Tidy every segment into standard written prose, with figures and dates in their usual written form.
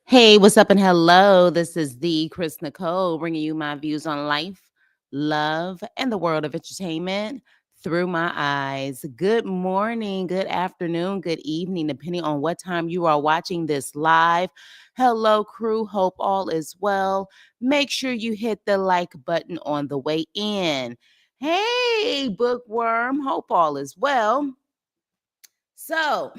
Hey, what's up and hello? This is the Chris Nicole bringing you my views on life, love, and the world of entertainment through my eyes. Good morning, good afternoon, good evening, depending on what time you are watching this live. Hello, crew. Hope all is well. Make sure you hit the like button on the way in. Hey, bookworm. Hope all is well. So,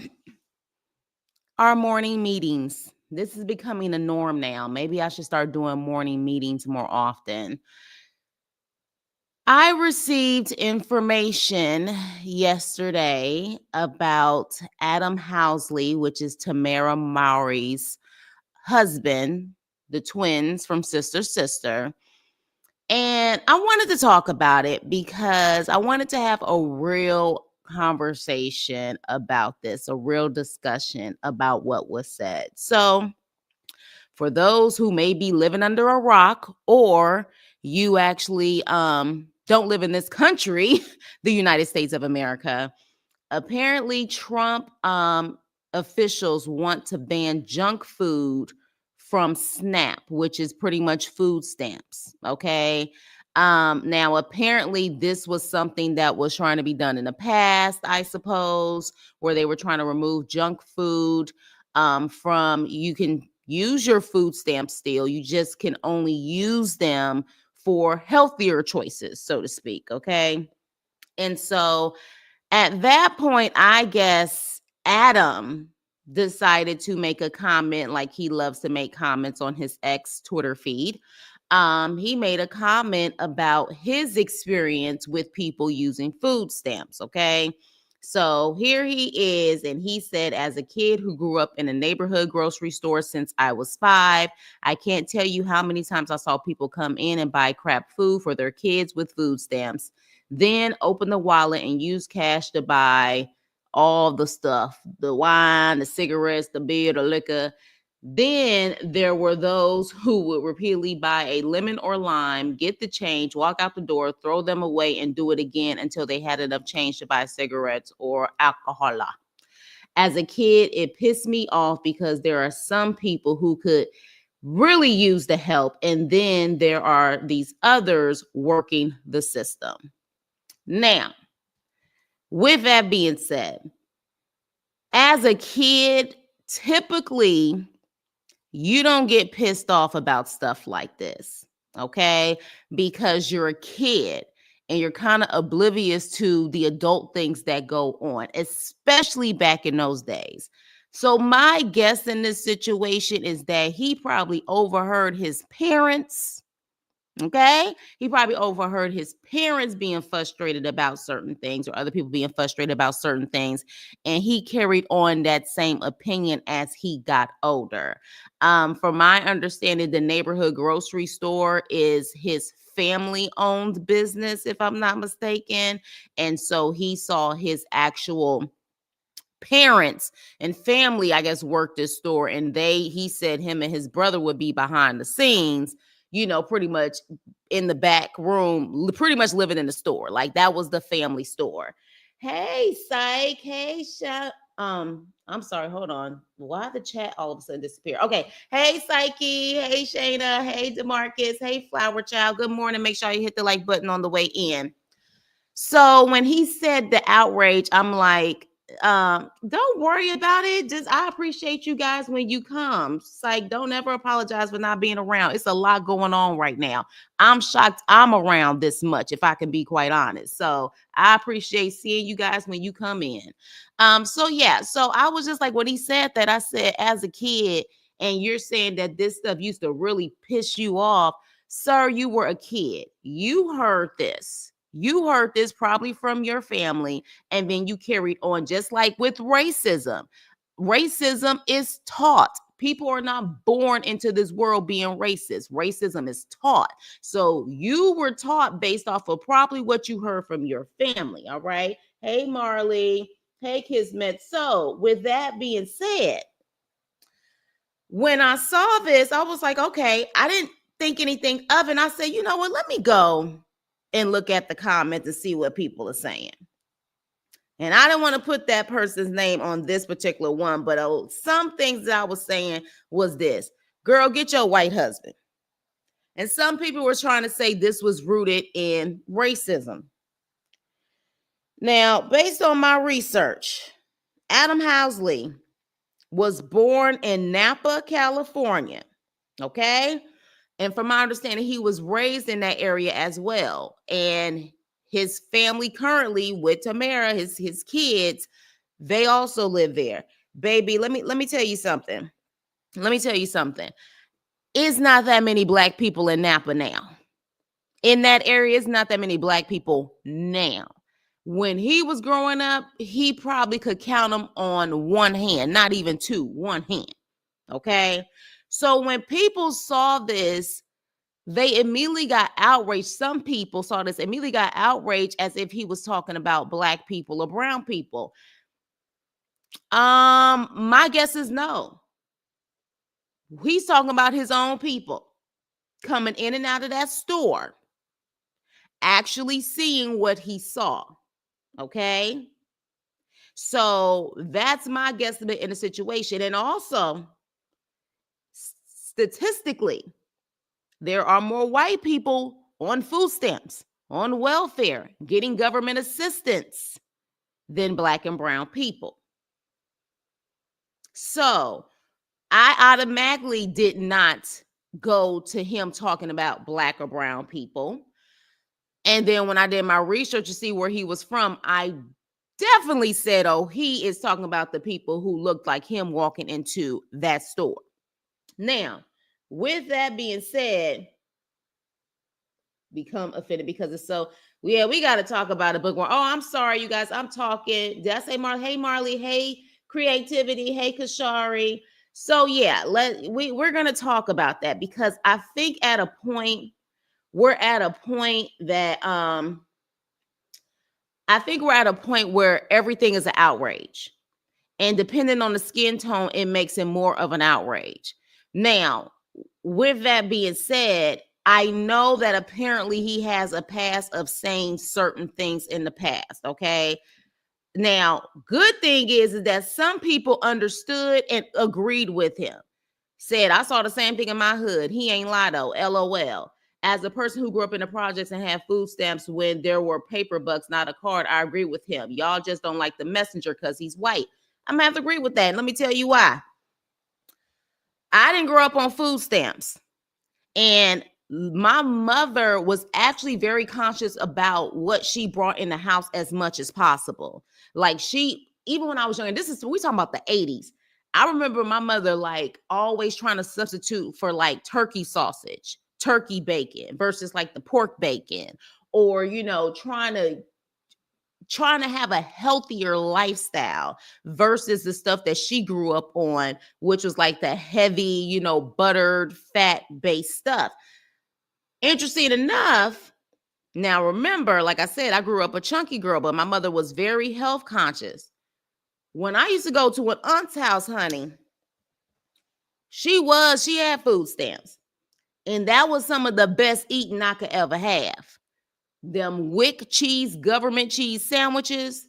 our morning meetings. This is becoming a norm now. Maybe I should start doing morning meetings more often. I received information yesterday about Adam Housley, which is Tamara Mowry's husband, the twins from Sister Sister. And I wanted to talk about it because I wanted to have a real conversation about this, a real discussion about what was said. So, for those who may be living under a rock or you actually don't live in this country, the United States of America, apparently Trump officials want to ban junk food from SNAP, which is pretty much food stamps. Okay. Now, apparently, this was something that was trying to be done in the past, I suppose, where they were trying to remove junk food from you can use your food stamps still. You just can only use them for healthier choices, so to speak. Okay. And so at that point, I guess Adam decided to make a comment like he loves to make comments on his ex Twitter feed. He made a comment about his experience with people using food stamps. Okay. So here he is, and he said, as a kid who grew up in a neighborhood grocery store since I was 5, I can't tell you how many times I saw people come in and buy crap food for their kids with food stamps, then open the wallet and use cash to buy all the stuff, the wine, the cigarettes, the beer, the liquor. Then there were those who would repeatedly buy a lemon or lime, get the change, walk out the door, throw them away, and do it again until they had enough change to buy cigarettes or alcohol. As a kid, it pissed me off because there are some people who could really use the help, and then there are these others working the system. Now, with that being said, as a kid, typically you don't get pissed off about stuff like this, okay? Because you're a kid and you're kind of oblivious to the adult things that go on, especially back in those days. So, my guess in this situation is that he probably overheard his parents. Okay. He probably overheard his parents being frustrated about certain things or other people being frustrated about certain things. And he carried on that same opinion as he got older. From my understanding, the neighborhood grocery store is his family owned business, if I'm not mistaken. And so he saw his actual parents and family, I guess, worked this store, and he said him and his brother would be behind the scenes, pretty much in the back room, pretty much living in the store. Like that was the family store. Hey, psych. Hey, shout. I'm sorry, hold on. Why the chat all of a sudden disappear? Okay. Hey, Psyche. Hey, Shayna. Hey, Demarcus. Hey, Flower Child. Good morning. Make sure you hit the like button on the way in. So when he said the outrage, I'm like, don't worry about it. Just I appreciate you guys when you come. It's like, don't ever apologize for not being around. It's a lot going on right now. I'm shocked I'm around this much, if I can be quite honest. So I appreciate seeing you guys when you come in. So yeah, so I was just like, when he said that, I said, as a kid, and you're saying that this stuff used to really piss you off, sir, you were a kid. You heard this. You heard this probably from your family, and then you carried on, just like with racism. Racism is taught. People are not born into this world being racist. Racism is taught. So you were taught based off of probably what you heard from your family. All right. Hey, Marley. Hey, Kismet. So, with that being said, when I saw this, I was like, okay, I didn't think anything of it. And I said, you know what? Let me go and look at the comments and see what people are saying. And I didn't want to put that person's name on this particular one, but some things that I was saying was this: girl, get your white husband. And some people were trying to say this was rooted in racism. Now, based on my research, Adam Housely was born in Napa, California. Okay. And from my understanding, he was raised in that area as well. And his family currently with Tamara, his kids, they also live there. Baby, let me tell you something. Let me tell you something. It's not that many black people in Napa now. In that area, it's not that many black people now. When he was growing up, he probably could count them on one hand, not even two, one hand. Okay. So when people saw this, they immediately got outraged. Some people saw this, immediately got outraged as if he was talking about black people or brown people. My guess is no. He's talking about his own people coming in and out of that store, actually seeing what he saw. Okay. So that's my guesstimate in the situation. And also, statistically, there are more white people on food stamps, on welfare, getting government assistance than black and brown people. So I automatically did not go to him talking about black or brown people. And then when I did my research to see where he was from, I definitely said, oh, he is talking about the people who looked like him walking into that store. Now, with that being said, become offended because it's so, yeah, we got to talk about a bookworm. Oh, I'm sorry, you guys. I'm talking. Did I say Marley? Hey, Marley. Hey, Creativity. Hey, Kashari. So yeah, we're going to talk about that because I think we're at a point where everything is an outrage. And depending on the skin tone, it makes it more of an outrage. Now, with that being said, I know that apparently he has a past of saying certain things in the past, okay? Now, good thing is that some people understood and agreed with him. Said, I saw the same thing in my hood. He ain't lie though, LOL. As a person who grew up in the projects and had food stamps when there were paper bucks, not a card, I agree with him. Y'all just don't like the messenger because he's white. I'm gonna have to agree with that. And let me tell you why. I didn't grow up on food stamps. And my mother was actually very conscious about what she brought in the house as much as possible. Like even when I was younger, we talking about the 80s. I remember my mother like always trying to substitute for like turkey sausage, turkey bacon versus like the pork bacon, or, trying to have a healthier lifestyle versus the stuff that she grew up on, which was like the heavy, buttered, fat-based stuff. Interesting enough, now remember, like I said, I grew up a chunky girl, but my mother was very health conscious. When I used to go to an aunt's house, honey, she had food stamps. And that was some of the best eating I could ever have. Them Wick cheese, government cheese sandwiches.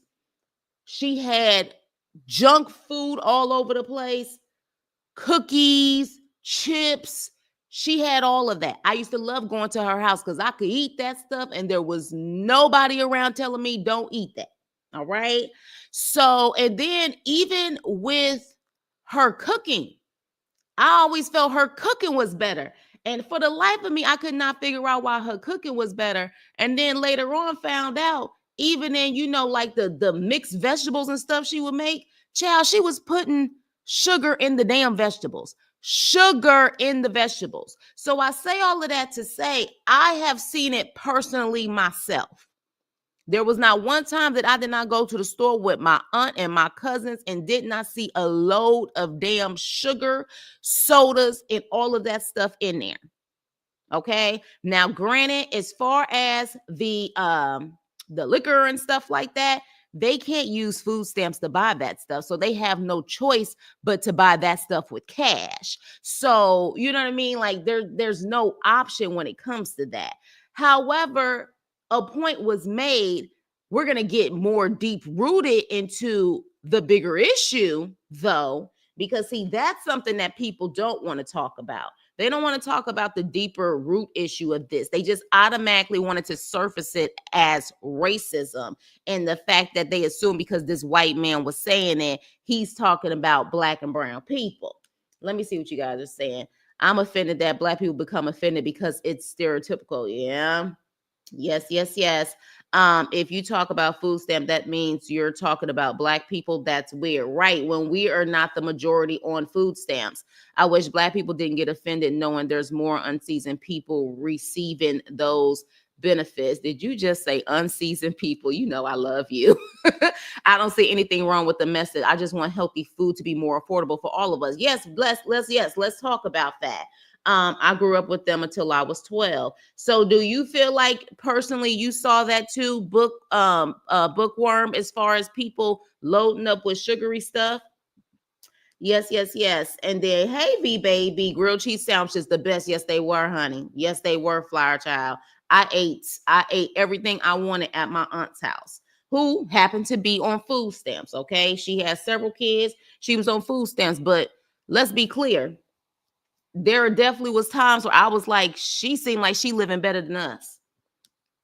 She had junk food all over the place, cookies, chips. She had all of that. I used to love going to her house because I could eat that stuff and there was nobody around telling me don't eat that. All right. So, and then even with her cooking, I always felt her cooking was better. And for the life of me, I could not figure out why her cooking was better. And then later on found out, even in, like the mixed vegetables and stuff she would make, child, she was putting sugar in the damn vegetables. Sugar in the vegetables. So I say all of that to say, I have seen it personally myself. There was not one time that I did not go to the store with my aunt and my cousins and did not see a load of damn sugar, sodas, and all of that stuff in there. Okay. Now, granted, as far as the liquor and stuff like that, they can't use food stamps to buy that stuff. So they have no choice but to buy that stuff with cash. So, you know what I mean? Like there's no option when it comes to that. However, a point was made. We're going to get more deep rooted into the bigger issue, though, because see, that's something that people don't want to talk about. They don't want to talk about the deeper root issue of this. They just automatically wanted to surface it as racism, and the fact that they assume because this white man was saying it, he's talking about black and brown people. Let me see what you guys are saying. I'm offended that black people become offended because it's stereotypical. Yeah. Yes, yes, yes. If you talk about food stamp, that means you're talking about black people. That's weird, right? When we are not the majority on food stamps. I wish black people didn't get offended knowing there's more unseasoned people receiving those benefits. Did you just say unseasoned people? You know I love you. I don't see anything wrong with the message. I just want healthy food to be more affordable for all of us. Yes, let's talk about that. I grew up with them until I was 12. So do you feel like personally you saw that too, bookworm, as far as people loading up with sugary stuff? Yes, yes, yes. And then, hey, V baby, grilled cheese sandwiches, the best. Yes, they were, honey. Yes, they were, flower child. I ate everything I wanted at my aunt's house, who happened to be on food stamps. Okay. She has several kids. She was on food stamps, but let's be clear. There definitely was times where I was like, she seemed like she living better than us.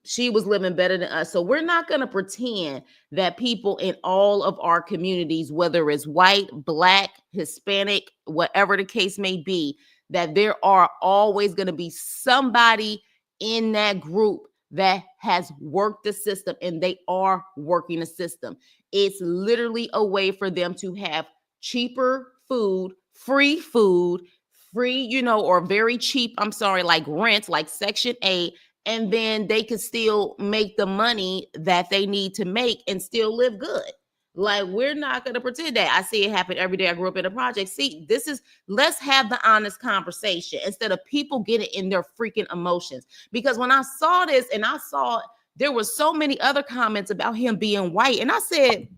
She was living better than us. So we're not going to pretend that people in all of our communities, whether it's white, black, Hispanic, whatever the case may be, that there are always going to be somebody in that group that has worked the system, and they are working the system. It's literally a way for them to have cheaper food, free, or very cheap, I'm sorry, like rent, like Section 8, and then they can still make the money that they need to make and still live good. Like, we're not going to pretend that. I see it happen every day. I grew up in a project. See, let's have the honest conversation instead of people getting in their freaking emotions. Because when I saw this and I saw there were so many other comments about him being white, and I said,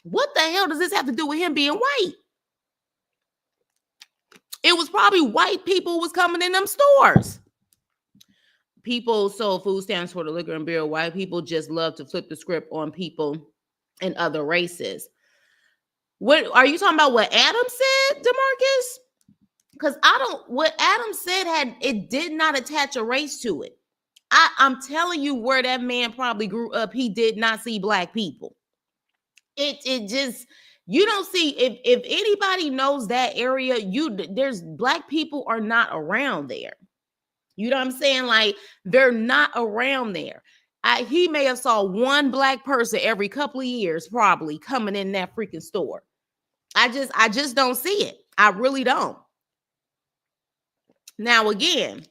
what the hell does this have to do with him being white? It was probably white people was coming in them stores. People sold food stamps for the liquor and beer. White people just love to flip the script on people and other races. What are you talking about? What Adam said, DeMarcus? Because what Adam said it did not attach a race to it. I'm telling you, where that man probably grew up, he did not see black people. It just, you don't see, if anybody knows that area, there's black people are not around there. You know what I'm saying? Like, they're not around there. He may have saw one black person every couple of years, probably coming in that freaking store. I just don't see it. I really don't. Now, again,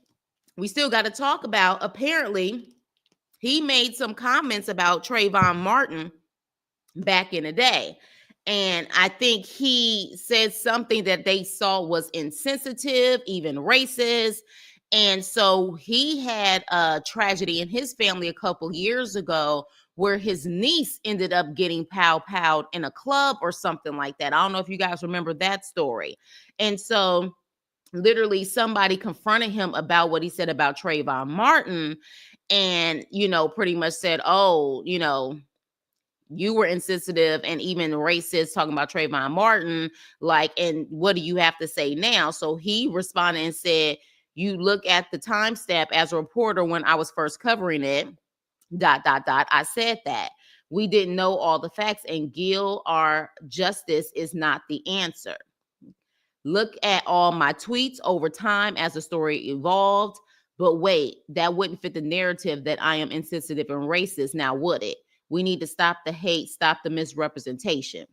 we still got to talk about, apparently, he made some comments about Trayvon Martin back in the day. And I think he said something that they saw was insensitive, even racist. And so he had a tragedy in his family a couple years ago where his niece ended up getting powed in a club or something like that. I don't know if you guys remember that story. And so literally somebody confronted him about what he said about Trayvon Martin, and, pretty much said, oh, you were insensitive and even racist talking about Trayvon Martin, like, and what do you have to say now? So he responded and said, you look at the timestamp as a reporter when I was first covering it, ... I said that. We didn't know all the facts, and Gil, our justice, is not the answer. Look at all my tweets over time as the story evolved. But wait, that wouldn't fit the narrative that I am insensitive and racist, now would it? We need to stop the hate, stop the misrepresentation.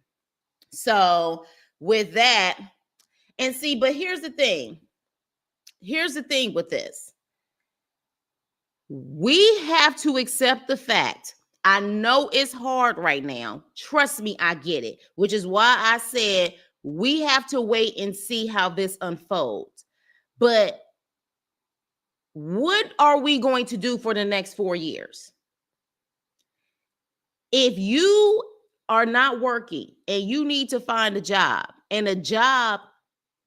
So with that, and see, but here's the thing. Here's the thing with this. We have to accept the fact. I know it's hard right now. Trust me, I get it. Which is why I said we have to wait and see how this unfolds. But what are we going to do for the next 4 years? If you are not working and you need to find a job, and a job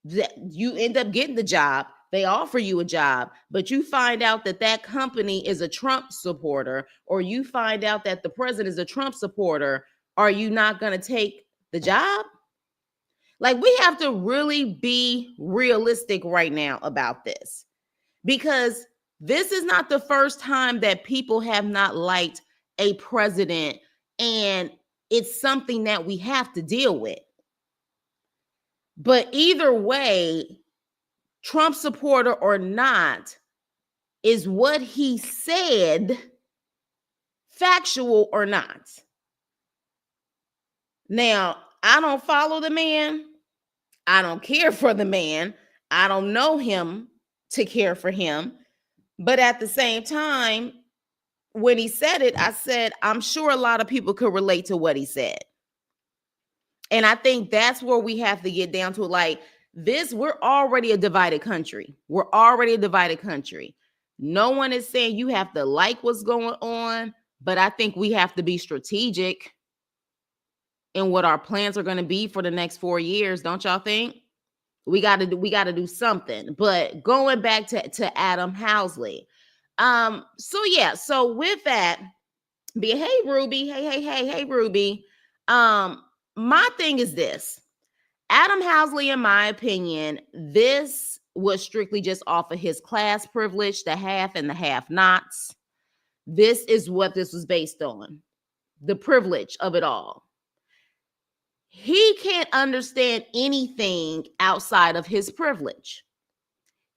that you end up getting the job, they offer you a job, but you find out that that company is a Trump supporter, or you find out that the president is a Trump supporter, are you not going to take the job? Like, we have to really be realistic right now about this, because this is not the first time that people have not liked a president, and it's something that we have to deal with. But either way, Trump supporter or not, is what he said factual or not? Now, I don't follow the man. I don't care for the man. I don't know him to care for him. But at the same time, when he said it, I said, I'm sure a lot of people could relate to what he said. And I think that's where we have to get down to, like, this, we're already a divided country. We're already a divided country. No one is saying you have to like what's going on, but I think we have to be strategic in what our plans are going to be for the next 4 years. Don't y'all think? We got to do something. But going back to Adam Housley. So with that, hey Ruby, hey Ruby. My thing is this. Adam Housley, in my opinion, this was strictly just off of his class privilege, the have and the have-nots. This is what this was based on, the privilege of it all. He can't understand anything outside of his privilege.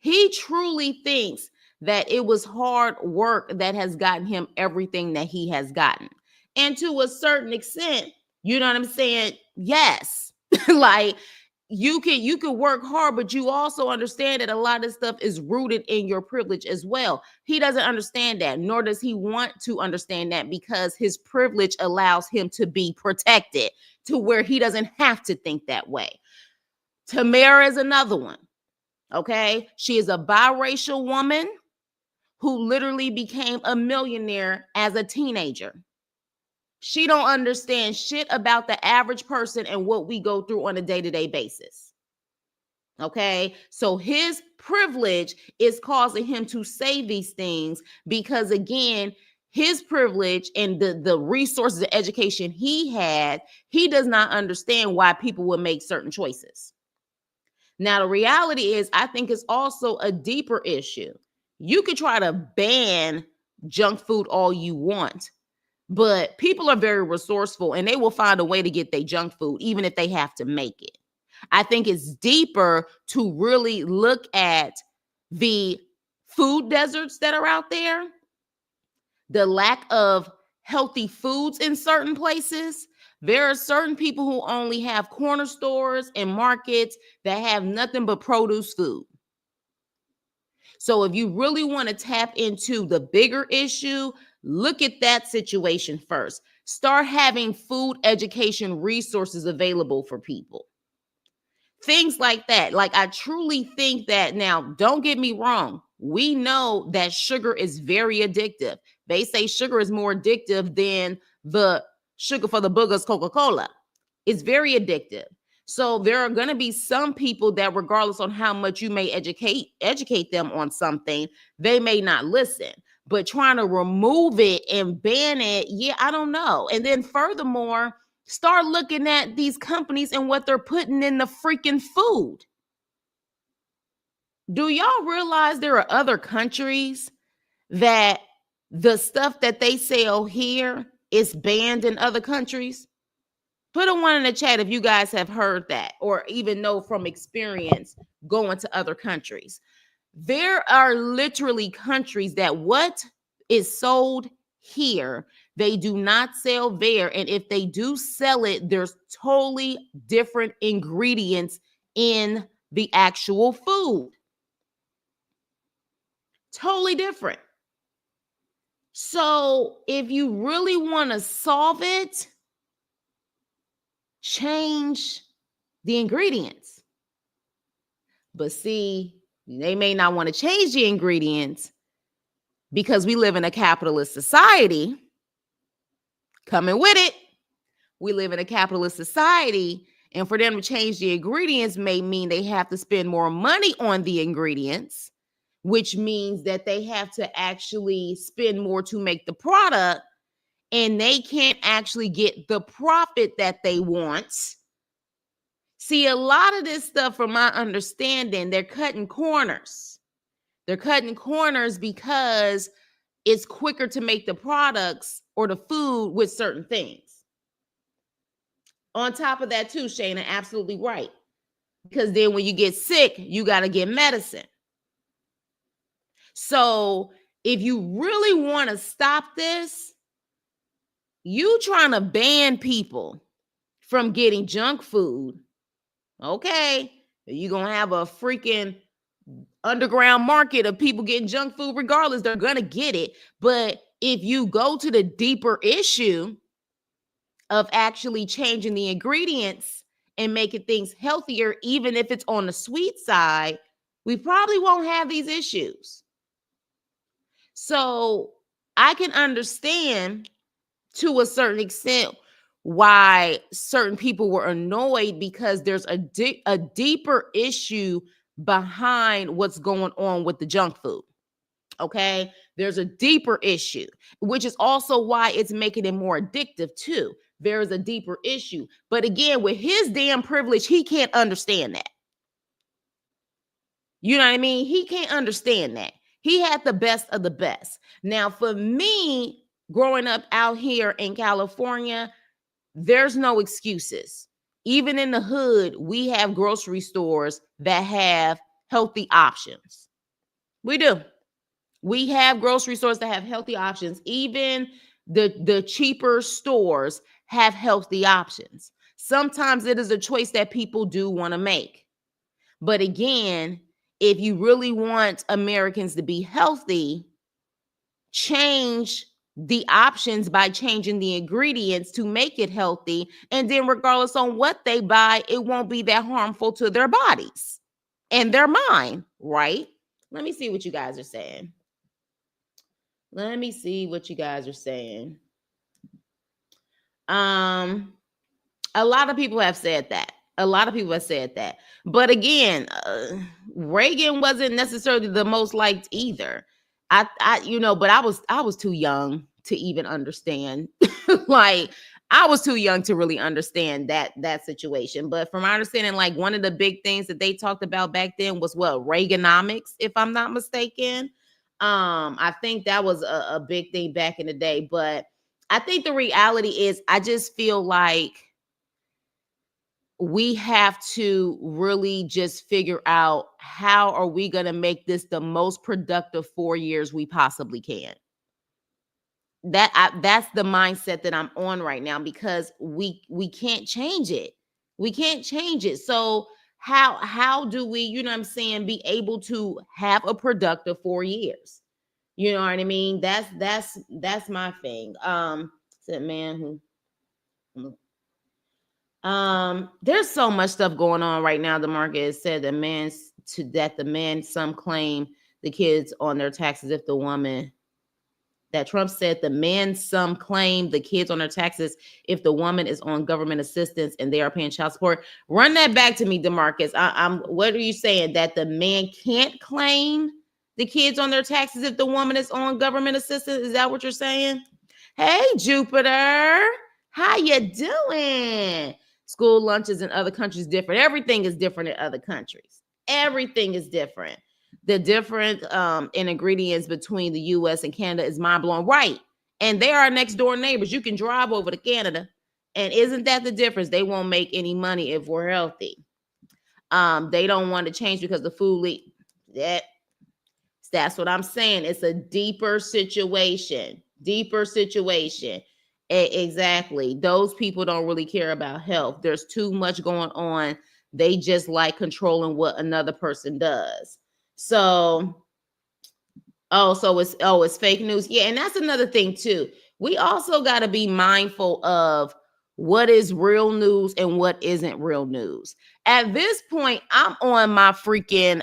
He truly thinks that it was hard work that has gotten him everything that he has gotten. And to a certain extent, you know what I'm saying? Yes. Like, you can work hard, but you also understand that a lot of stuff is rooted in your privilege as well. He doesn't understand that, nor does he want to understand that, because his privilege allows him to be protected to where he doesn't have to think that way. Tamara is another one. Okay. She is a biracial woman who literally became a millionaire as a teenager. She don't understand shit about the average person and what we go through on a day-to-day basis. Okay. So his privilege is causing him to say these things because, again, his privilege and the resources of education he had, he does not understand why people would make certain choices. Now, the reality is, I think it's also a deeper issue. You could try to ban junk food all you want, but people are very resourceful and they will find a way to get their junk food, even if they have to make it. I think it's deeper to really look at the food deserts that are out there, the lack of healthy foods in certain places. There are certain people who only have corner stores and markets that have nothing but produce food. So if you really want to tap into the bigger issue, look at that situation first. Start having food education resources available for people. Things like that. Like, I truly think that, now, don't get me wrong, we know that sugar is very addictive. They say sugar is more addictive than the sugar for the boogers, Coca-Cola. It's very addictive. So there are going to be some people that, regardless on how much you may educate them on something, they may not listen. But trying to remove it and ban it, yeah, I don't know. And then furthermore, start looking at these companies and what they're putting in the freaking food. Do y'all realize there are other countries that the stuff that they sell here is banned in other countries? Put a one in the chat if you guys have heard that, or even know from experience going to other countries. There are literally countries that what is sold here, they do not sell there. And if they do sell it, there's totally different ingredients in the actual food. Totally different. So if you really want to solve it, change the ingredients. But see, they may not want to change the ingredients because we live in a capitalist society. Coming with it. We live in a capitalist society, And for them to change the ingredients may mean they have to spend more money on the ingredients, which means that they have to actually spend more to make the product, and they can't actually get the profit that they want. See, a lot of this stuff, from my understanding, they're cutting corners. They're cutting corners because it's quicker to make the products or the food with certain things. On top of that too, Shayna, absolutely right. Because then when you get sick, you got to get medicine. So if you really want to stop this, you trying to ban people from getting junk food, okay, you're going to have a freaking underground market of people getting junk food regardless. They're going to get it. But if you go to the deeper issue of actually changing the ingredients and making things healthier, even if it's on the sweet side, we probably won't have these issues. So I can understand to a certain extent why certain people were annoyed, because there's a deeper issue behind what's going on with the junk food. Okay, there's a deeper issue, which is also why it's making it more addictive too. There is a deeper issue. But again, with his damn privilege, he can't understand that. You know what I mean? He can't understand that. He had the best of the best. Now, for me, growing up out here in California, there's no excuses. Even in the hood, we have grocery stores that have healthy options. We do. We have grocery stores that have healthy options. Even the cheaper stores have healthy options. Sometimes it is a choice that people do want to make. But again, if you really want Americans to be healthy, change the options by changing the ingredients to make it healthy. And then regardless on what they buy, it won't be that harmful to their bodies and their mind, right? Let me see what you guys are saying. Let me see what you guys are saying. A lot of people have said that. A lot of people have said that. But again, Reagan wasn't necessarily the most liked either. But I was too young to even understand. Like, I was too young to really understand that situation. But from my understanding, like, one of the big things that they talked about back then was what? Reaganomics, if I'm not mistaken. I think that was a big thing back in the day. But I think the reality is, I just feel like we have to really just figure out how are we going to make this the most productive 4 years we possibly can. That's the mindset that I'm on right now, because we can't change it. We can't change it. So how do we, you know what I'm saying, be able to have a productive 4 years? You know what I mean? That's my thing. Said man who there's so much stuff going on right now. The market said that the man some claim the kids on their taxes if the woman that Trump said the man some claim the kids on their taxes if the woman is on government assistance and they are paying child support. Run that back to me, DeMarcus. What are you saying? That the man can't claim the kids on their taxes if the woman is on government assistance? Is that what you're saying? Hey, Jupiter, how you doing? School lunches in other countries different. Everything is different in other countries. Everything is different. The different in ingredients between the U.S. and Canada is mind-blowing, right? And they are next door neighbors. You can drive over to Canada, and isn't that the difference? They won't make any money if we're healthy. They don't want to change because the food that's what I'm saying. It's a deeper situation. Exactly. Those people don't really care about health. There's too much going on. They just like controlling what another person does. So, it's fake news. Yeah, and that's another thing too. We also got to be mindful of what is real news and what isn't real news. At this point, I'm on my freaking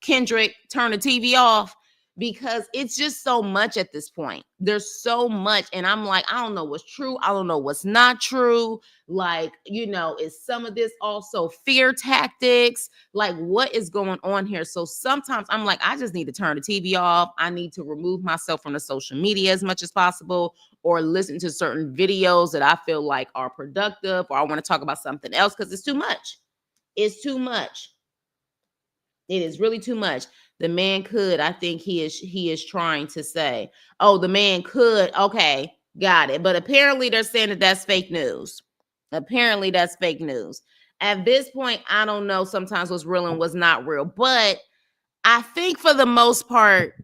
Kendrick turn the TV off, because it's just so much at this point. There's so much. And I'm like, I don't know what's true. I don't know what's not true. Like, is some of this also fear tactics? Like, what is going on here? So sometimes I'm like, I just need to turn the TV off. I need to remove myself from the social media as much as possible, or listen to certain videos that I feel like are productive, or I want to talk about something else, because it's too much. It's too much. It is really too much. The man could, I think he is trying to say, oh, the man could. Okay, got it. But apparently they're saying that that's fake news. Apparently that's fake news. At this point, I don't know sometimes what's real and what's not real. But I think for the most part,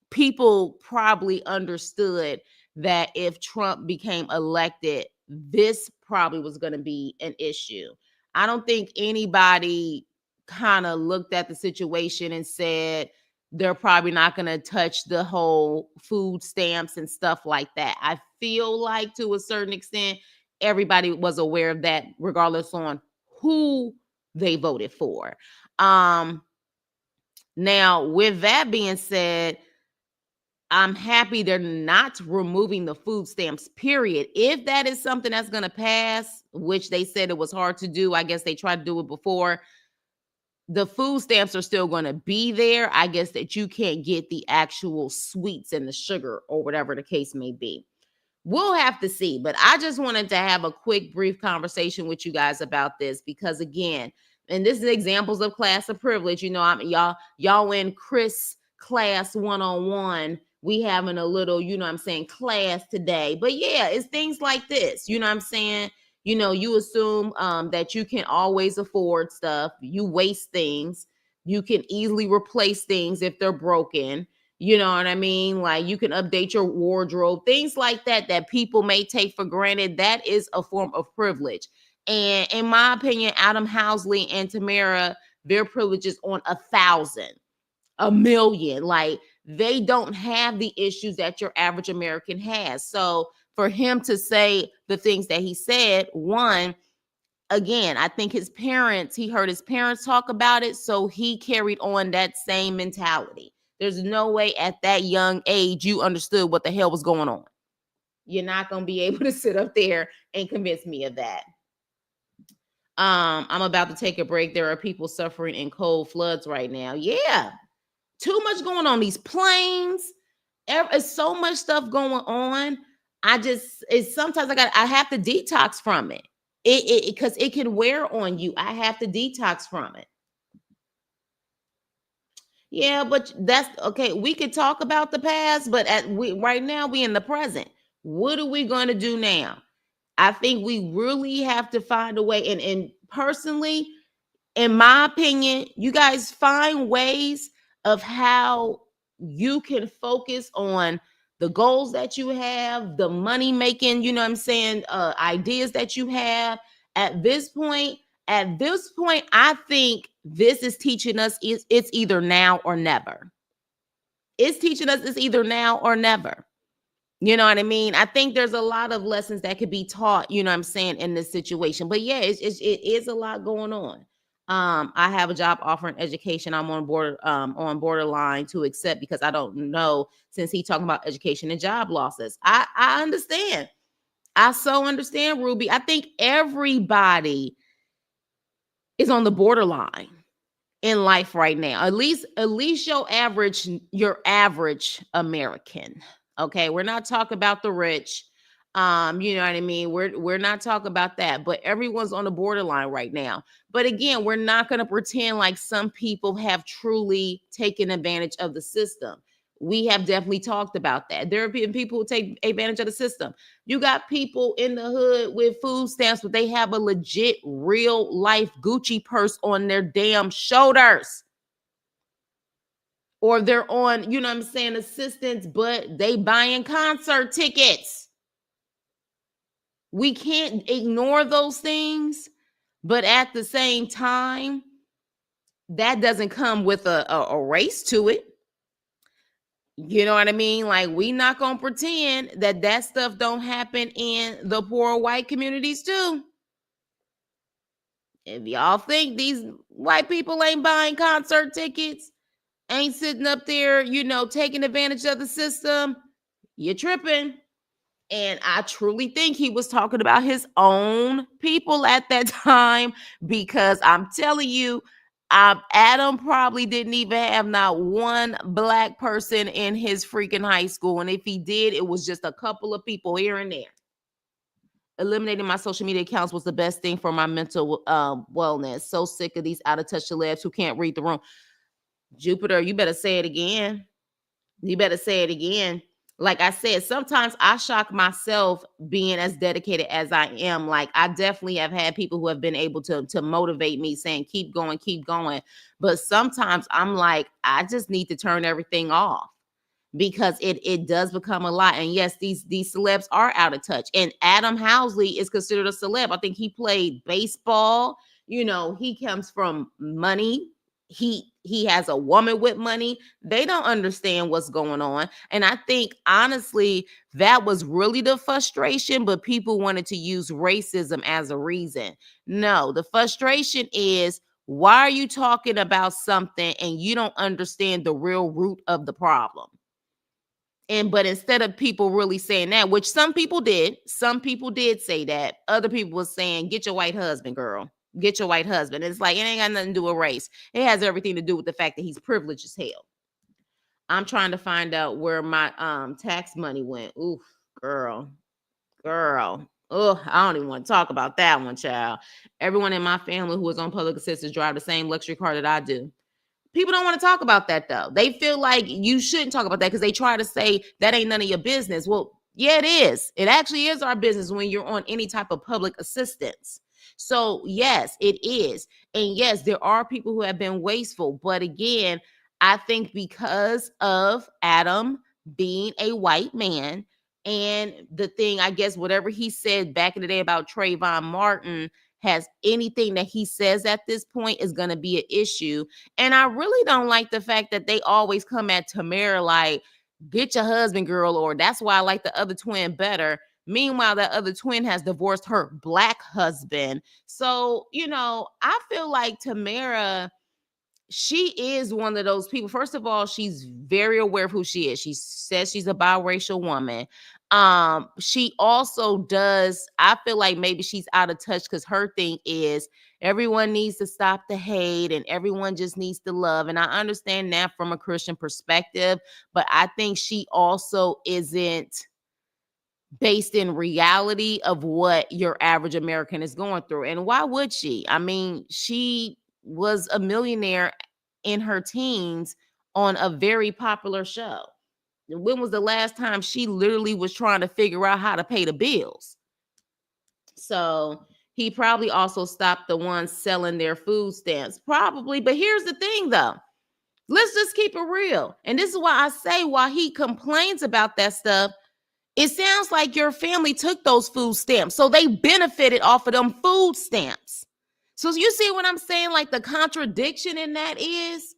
people probably understood that if Trump became elected, this probably was going to be an issue. I don't think anybody kind of looked at the situation and said they're probably not going to touch the whole food stamps and stuff like that. I feel like to a certain extent, everybody was aware of that, regardless on who they voted for. Now, with that being said, I'm happy they're not removing the food stamps, period. If that is something that's going to pass, which they said it was hard to do, I guess they tried to do it before, the food stamps are still going to be there. I guess that you can't get the actual sweets and the sugar or whatever the case may be. We'll have to see, but I just wanted to have a quick, brief conversation with you guys about this because, again, and this is examples of class of privilege. Y'all in Chris class 101. We having a little, class today. But yeah, it's things like this. You know what I'm saying? You assume that you can always afford stuff. You waste things. You can easily replace things if they're broken. You know what I mean? Like, you can update your wardrobe, things like that people may take for granted. That is a form of privilege. And in my opinion, Adam Housley and Tamara, their privilege is on 1,000, a million. Like, they don't have the issues that your average American has. So for him to say the things that he said, one, again, I think he heard his parents talk about it, so he carried on that same mentality. There's no way at that young age you understood what the hell was going on. You're not going to be able to sit up there and convince me of that. I'm about to take a break. There are people suffering in cold floods right now. Yeah. Too much going on. These planes. It's so much stuff going on. Sometimes I have to detox from it. Because it can wear on you. I have to detox from it. Yeah, but that's okay. We could talk about the past, but right now we in the present. What are we going to do now? I think we really have to find a way. And personally, in my opinion, you guys find ways of how you can focus on the goals that you have, the money making, ideas that you have. At this point, I think this is teaching us it's either now or never. It's teaching us it's either now or never. You know what I mean? I think there's a lot of lessons that could be taught, in this situation. But yeah, it is a lot going on. I have a job offering education. I'm on borderline to accept because I don't know, since he's talking about education and job losses. I understand. I so understand, Ruby. I think everybody is on the borderline in life right now. At least your average American. Okay, we're not talking about the rich. You know what I mean? We're not talking about that, but everyone's on the borderline right now. But again, we're not going to pretend like some people have truly taken advantage of the system. We have definitely talked about that. There have been people who take advantage of the system. You got people in the hood with food stamps, but they have a legit, real life Gucci purse on their damn shoulders. Or they're on, assistance, but they buying concert tickets. We can't ignore those things, but at the same time, that doesn't come with a race to it. You know what I mean? Like, we not gonna pretend that stuff don't happen in the poor white communities too. If y'all think these white people ain't buying concert tickets, ain't sitting up there, taking advantage of the system, you're tripping. And I truly think he was talking about his own people at that time, because I'm telling you, Adam probably didn't even have not one black person in his freaking high school. And if he did, it was just a couple of people here and there. Eliminating my social media accounts was the best thing for my mental wellness. So sick of these out of touch celebs who can't read the room. Jupiter, you better say it again. You better say it again. Like I said, sometimes I shock myself being as dedicated as I am. Like, I definitely have had people who have been able to motivate me, saying, keep going, keep going. But sometimes I'm like, I just need to turn everything off, because it does become a lot. And yes, these celebs are out of touch. And Adam Housley is considered a celeb. I think he played baseball. He comes from money. He has a woman with money. They don't understand what's going on. And I think, honestly, that was really the frustration, but people wanted to use racism as a reason. No, the frustration is, why are you talking about something and you don't understand the real root of the problem? But instead of people really saying that, which some people did say that, other people was saying, get your white husband, girl. Get your white husband. And it's like, it ain't got nothing to do with race. It has everything to do with the fact that he's privileged as hell. I'm trying to find out where my tax money went. Oof, girl. Oh, I don't even want to talk about that one, child. Everyone in my family who is on public assistance drive the same luxury car that I do. People don't want to talk about that, though. They feel like you shouldn't talk about that because they try to say that ain't none of your business. Well, yeah, it is. It actually is our business when you're on any type of public assistance. So, yes, it is. And yes, there are people who have been wasteful. But again, I think because of Adam being a white man, and the thing, I guess, whatever he said back in the day about Trayvon Martin, has anything that he says at this point is going to be an issue. And I really don't like the fact that they always come at Tamara like, get your husband, girl, or that's why I like the other twin better. Meanwhile, that other twin has divorced her black husband. So, I feel like Tamara, she is one of those people. First of all, she's very aware of who she is. She says she's a biracial woman. She also does, I feel like maybe she's out of touch because her thing is everyone needs to stop the hate and everyone just needs to love. And I understand that from a Christian perspective, but I think she also isn't based in reality of what your average American is going through. And why would she? I mean, she was a millionaire in her teens on a very popular show. When was the last time she literally was trying to figure out how to pay the bills? So he probably also stopped the ones selling their food stamps. Probably. But here's the thing, though. Let's just keep it real. And this is why I say, while he complains about that stuff, it sounds like your family took those food stamps, so they benefited off of them food stamps. So you see what I'm saying? Like, the contradiction in that is,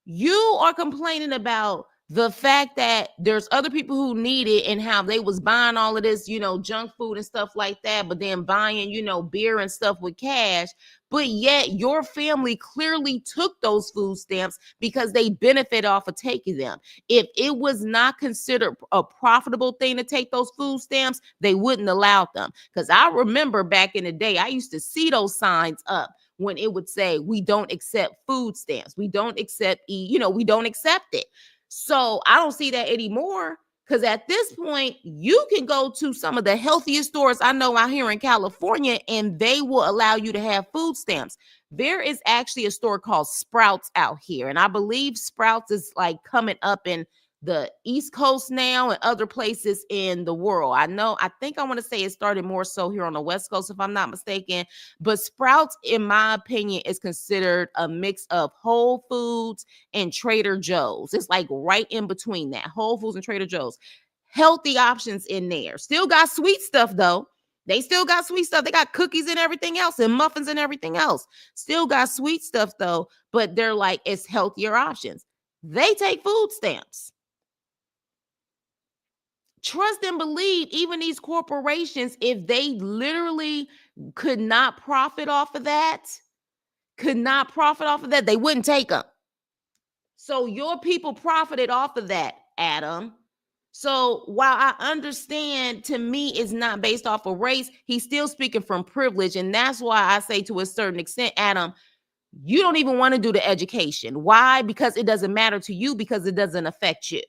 you are complaining about the fact that there's other people who need it and how they was buying all of this, junk food and stuff like that, but then buying, beer and stuff with cash. But yet your family clearly took those food stamps because they benefit off of taking them. If it was not considered a profitable thing to take those food stamps, they wouldn't allow them. Because I remember back in the day, I used to see those signs up when it would say, we don't accept food stamps. We don't accept, we don't accept it. So I don't see that anymore, because at this point, you can go to some of the healthiest stores I know out here in California, and they will allow you to have food stamps. There is actually a store called Sprouts out here, and I believe Sprouts is like coming up in the East Coast now and other places in the world. I want to say it started more so here on the West Coast, if I'm not mistaken. But Sprouts, in my opinion, is considered a mix of Whole Foods and Trader Joe's. It's like right in between that, Whole Foods and Trader Joe's. Healthy options in there. Still got sweet stuff, though. They still got sweet stuff. They got cookies and everything else and muffins and everything else. Still got sweet stuff, though. But they're like, it's healthier options. They take food stamps. Trust and believe, even these corporations, if they literally could not profit off of that, they wouldn't take them. So your people profited off of that, Adam. So while I understand, to me it's not based off of race, he's still speaking from privilege. And that's why I say, to a certain extent, Adam, you don't even want to do the education. Why? Because it doesn't matter to you, because it doesn't affect you.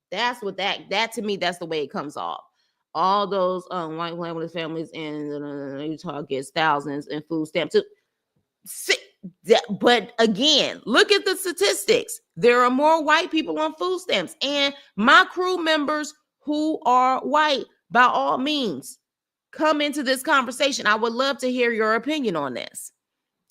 That's what that to me, that's the way it comes off. All those white landless families in Utah gets thousands in food stamps. But again, look at the statistics. There are more white people on food stamps. And my crew members who are white, by all means, come into this conversation. I would love to hear your opinion on this.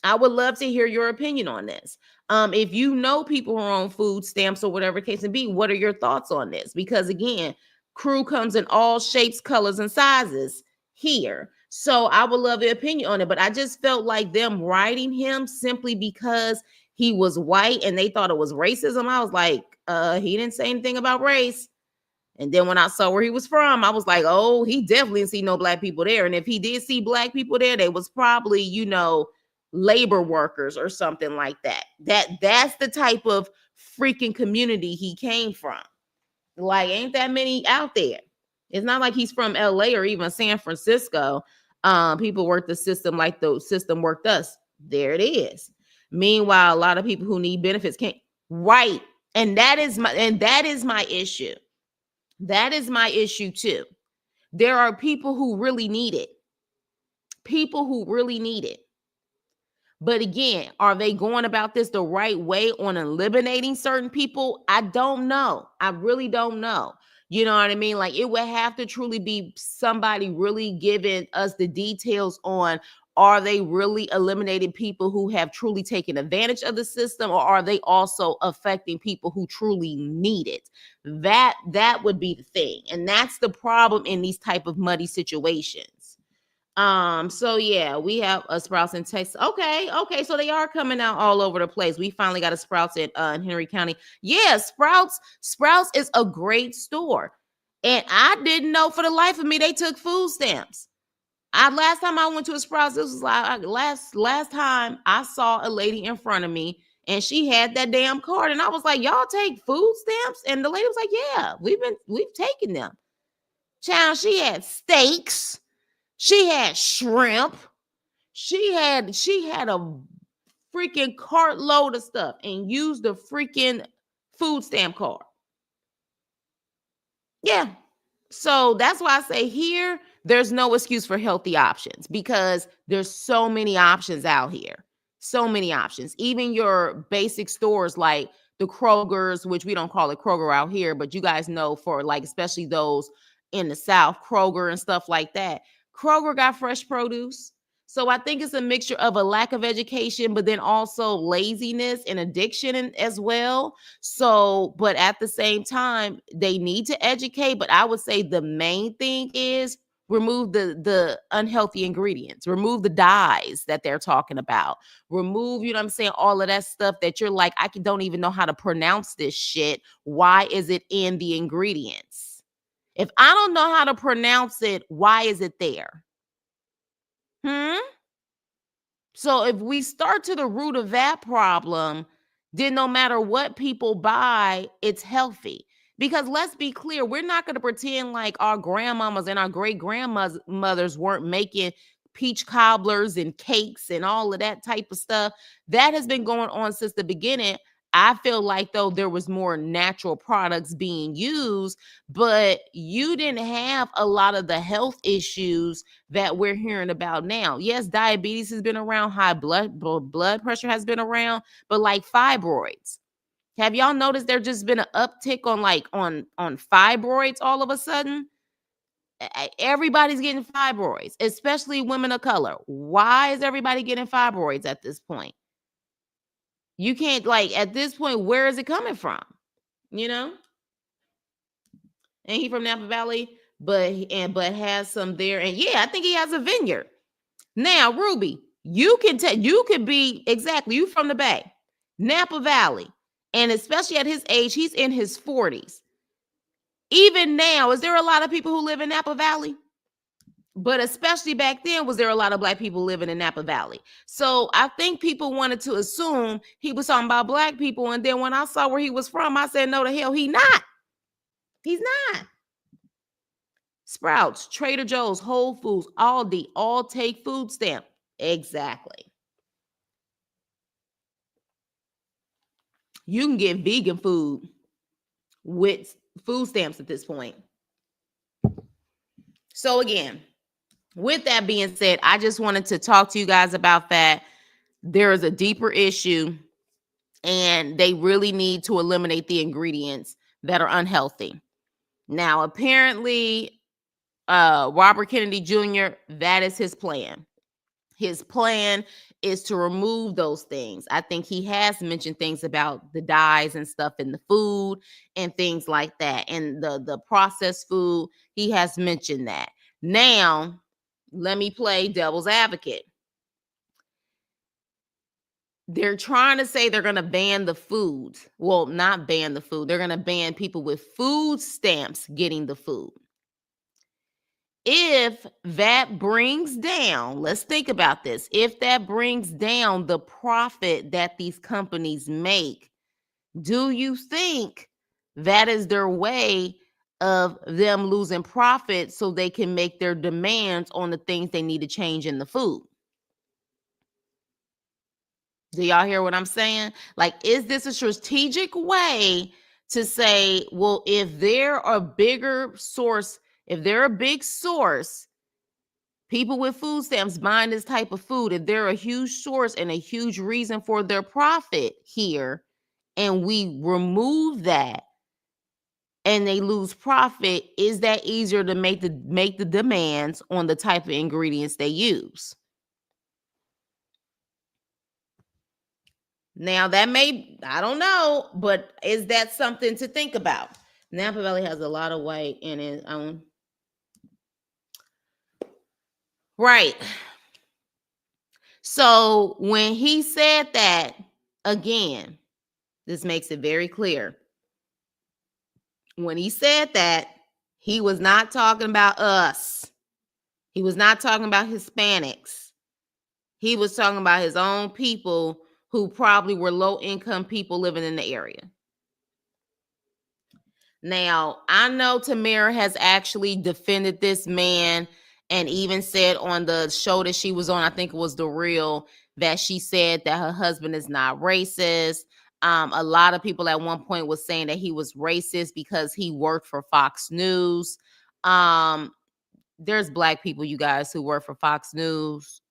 I would love to hear your opinion on this. If you know people who are on food stamps or whatever case may be, what are your thoughts on this? Because again, crew comes in all shapes, colors, and sizes here. So I would love the opinion on it. But I just felt like them writing him simply because he was white and they thought it was racism. I was like, he didn't say anything about race. And then when I saw where he was from, I was like, oh, he definitely didn't see no black people there. And if he did see black people there, they was probably, labor workers or something like that. That's the type of freaking community he came from. Like, ain't that many out there. It's not like he's from LA or even San Francisco. People work the system like the system worked us. There it is. Meanwhile, a lot of people who need benefits can't. Right. And that is my issue. That is my issue too. There are people who really need it. People who really need it. But again, are they going about this the right way on eliminating certain people? I don't know. I really don't know. You know what I mean? Like, it would have to truly be somebody really giving us the details on, are they really eliminating people who have truly taken advantage of the system, or are they also affecting people who truly need it? That would be the thing. And that's the problem in these type of muddy situations. So yeah, we have a Sprouts in Texas. Okay, so they are coming out all over the place. We finally got a Sprouts in Henry County. Yeah, Sprouts is a great store. And I didn't know for the life of me they took food stamps. Last time I went to a Sprouts, this was like last time I saw a lady in front of me and she had that damn card. And I was like, y'all take food stamps? And the lady was like, yeah, we've taken them. Child, she had steaks. She had shrimp. She had a freaking cartload of stuff and used the freaking food stamp card. Yeah. So that's why I say here, there's no excuse for healthy options, because there's so many options out here. So many options. Even your basic stores like the Kroger's, which we don't call it Kroger out here, but you guys know, for like, especially those in the South, Kroger and stuff like that. Kroger got fresh produce. So I think it's a mixture of a lack of education, but then also laziness and addiction as well. So, but at the same time, they need to educate. But I would say the main thing is remove the unhealthy ingredients, remove the dyes that they're talking about, remove, you know what I'm saying, all of that stuff that you're like, don't even know how to pronounce this shit. Why is it in the ingredients? If I don't know how to pronounce it, why is it there? So if we start to the root of that problem, then no matter what people buy, it's healthy. Because let's be clear, we're not going to pretend like our grandmamas and our great grandmothers weren't making peach cobblers and cakes and all of that type of stuff. That has been going on since the beginning. I feel like, though, there was more natural products being used, but you didn't have a lot of the health issues that we're hearing about now. Yes, diabetes has been around, high blood pressure has been around, but like fibroids. Have y'all noticed there's just been an uptick on fibroids all of a sudden? Everybody's getting fibroids, especially women of color. Why is everybody getting fibroids at this point? You can't, like, at this point, where is it coming from? You know? And he from Napa Valley, but has some there. And yeah, I think he has a vineyard. Now, Ruby, you could be exactly, you from the Bay, Napa Valley. And especially at his age, he's in his 40s. Even now, is there a lot of people who live in Napa Valley? But especially back then, was there a lot of black people living in Napa Valley? So I think people wanted to assume he was talking about black people. And then when I saw where he was from, I said, no, the hell, he not. He's not. Sprouts, Trader Joe's, Whole Foods, Aldi, all take food stamp. Exactly. You can get vegan food with food stamps at this point. So again, with that being said, I just wanted to talk to you guys about that. There is a deeper issue, and they really need to eliminate the ingredients that are unhealthy. Now, apparently, Robert Kennedy Jr., that is his plan. His plan is to remove those things. I think he has mentioned things about the dyes and stuff in the food and things like that. And the processed food, he has mentioned that. Now, let me play devil's advocate. They're trying to say they're going to ban the food. Well, not ban the food. They're going to ban people with food stamps getting the food. If that brings down, let's think about this. If that brings down the profit that these companies make, do you think that is their way of them losing profit so they can make their demands on the things they need to change in the food? Do y'all hear what I'm saying? Like, is this a strategic way to say, well, if they're a bigger source, if they're a big source, people with food stamps buying this type of food, if they're a huge source and a huge reason for their profit here, and we remove that and they lose profit, is that easier to make the demands on the type of ingredients they use? Now that may, I don't know, but is that something to think about? Napa Valley has a lot of white in it. Right. So when he said that, again, this makes it very clear. When he said that, he was not talking about us. He was not talking about Hispanics. He was talking about his own people who probably were low-income people living in the area. Now, I know Tamara has actually defended this man and even said on the show that she was on, I think it was The Real, that she said that her husband is not racist. A lot of people at one point was saying that he was racist because he worked for Fox News. There's black people, you guys, who work for Fox News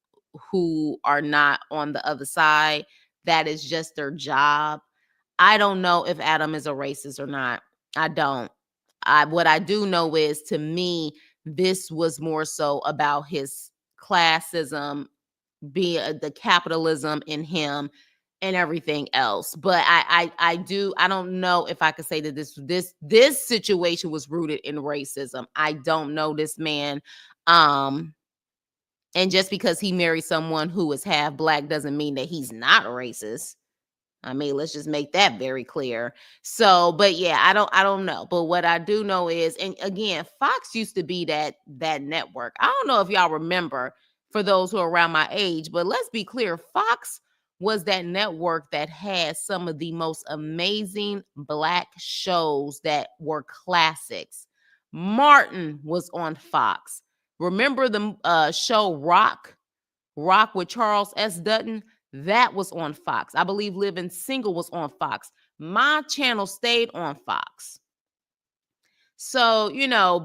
who are not on the other side. That is just their job. I don't know if Adam is a racist or not. I don't. What I do know is, to me, this was more so about his classism, being the capitalism in him and everything else. But I don't know if I could say that this situation was rooted in racism. I don't know this man. And just because he married someone who is half black doesn't mean that he's not racist. I mean, let's just make that very clear. So, but yeah, I don't know. But what I do know is, and again, Fox used to be that network. I don't know if y'all remember, for those who are around my age, but let's be clear, Fox was that network that had some of the most amazing black shows that were classics. Martin was on Fox. Remember the show Rock with Charles S. Dutton? That was on Fox. I believe Living Single was on Fox. My channel stayed on Fox. So,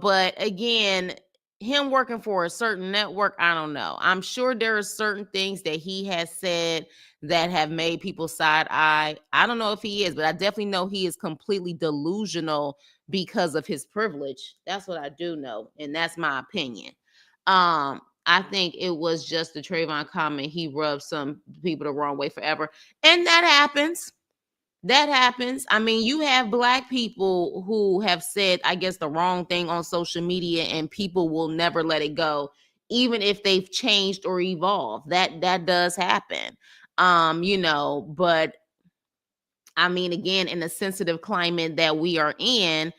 but again, him working for a certain network, I don't know. I'm sure there are certain things that he has said that have made people side eye. I don't know if he is, but I definitely know he is completely delusional because of his privilege. That's what I do know, and that's my opinion. I think it was just the Trayvon comment. He rubbed some people the wrong way forever. And that happens. That happens. I mean, you have black people who have said, I guess, the wrong thing on social media, and people will never let it go, even if they've changed or evolved. That does happen. But I mean, again, in a sensitive climate that we are in,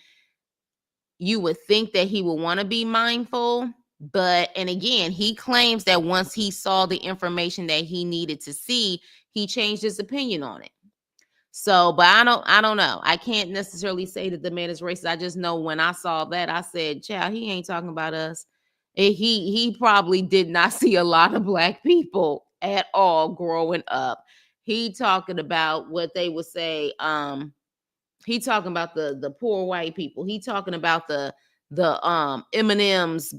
you would think that he would want to be mindful. But, and again, he claims that once he saw the information that he needed to see, he changed his opinion on it. So, but I don't know. I can't necessarily say that the man is racist. I just know when I saw that, I said, child, he ain't talking about us. He probably did not see a lot of black people at all growing up. He talking about what they would say, he talking about the poor white people. He talking about the M&Ms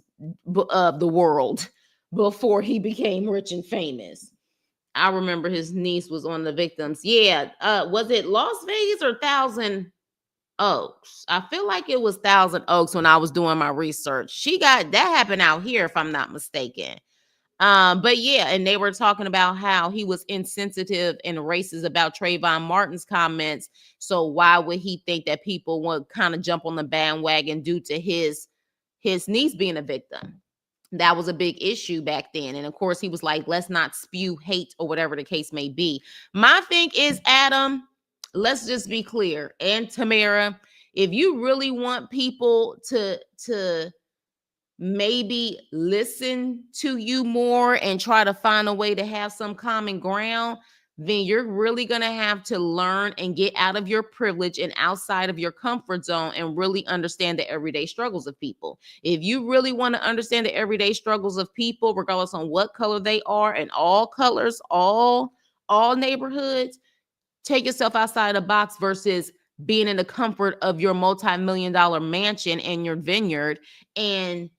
of the world before he became rich and famous. I remember his niece was on the victims. Yeah, was it Las Vegas or Thousand Oaks? I feel like it was Thousand Oaks when I was doing my research. She got that happened out here, if I'm not mistaken. But yeah, and they were talking about how he was insensitive and racist about Trayvon Martin's comments. So why would he think that people would kind of jump on the bandwagon due to his niece being a victim? That was a big issue back then. And of course, he was like, let's not spew hate or whatever the case may be. My thing is, Adam, let's just be clear. And Tamara, if you really want people to maybe listen to you more and try to find a way to have some common ground, then you're really going to have to learn and get out of your privilege and outside of your comfort zone and really understand the everyday struggles of people. If you really want to understand the everyday struggles of people, regardless on what color they are, and all colors, all neighborhoods, take yourself outside the box versus being in the comfort of your multi-million-dollar mansion and your vineyard and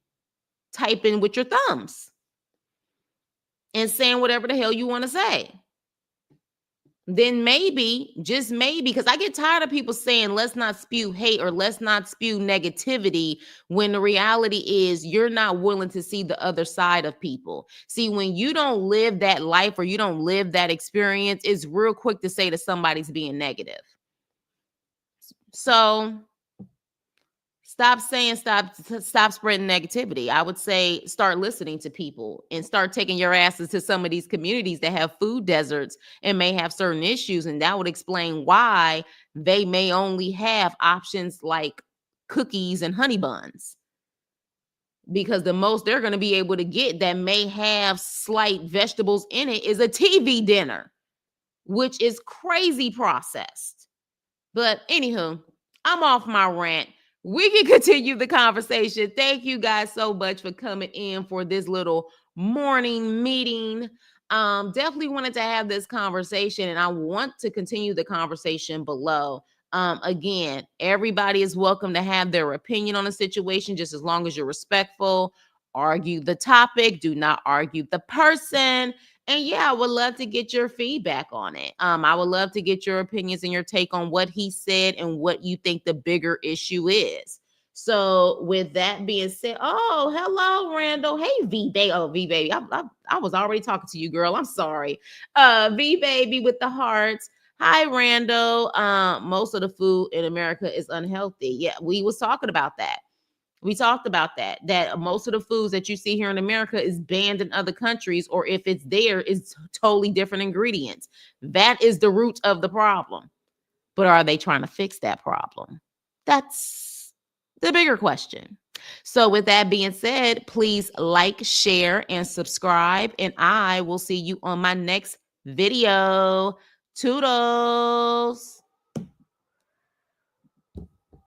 typing with your thumbs and saying whatever the hell you want to say. Then maybe, just maybe, because I get tired of people saying, let's not spew hate or let's not spew negativity, when the reality is you're not willing to see the other side of people. See, when you don't live that life or you don't live that experience, it's real quick to say that somebody's being negative. So stop spreading negativity. I would say start listening to people and start taking your asses to some of these communities that have food deserts and may have certain issues. And that would explain why they may only have options like cookies and honey buns. Because the most they're going to be able to get that may have slight vegetables in it is a TV dinner, which is crazy processed. But anywho, I'm off my rant. We can continue the conversation. Thank you guys so much for coming in for this little morning meeting. Definitely wanted to have this conversation, and I want to continue the conversation below. Again, everybody is welcome to have their opinion on a situation, just as long as you're respectful. Argue the topic, do not argue the person. And yeah, I would love to get your feedback on it. I would love to get your opinions and your take on what he said and what you think the bigger issue is. So with that being said, oh, hello, Randall. Hey, V baby. Oh, V baby. I was already talking to you, girl. I'm sorry. V baby with the hearts. Hi, Randall. Most of the food in America is unhealthy. Yeah, we was talking about that. We talked about that most of the foods that you see here in America is banned in other countries, or if it's there, it's totally different ingredients. That is the root of the problem. But are they trying to fix that problem? That's the bigger question. So with that being said, please like, share, and subscribe, and I will see you on my next video. Toodles.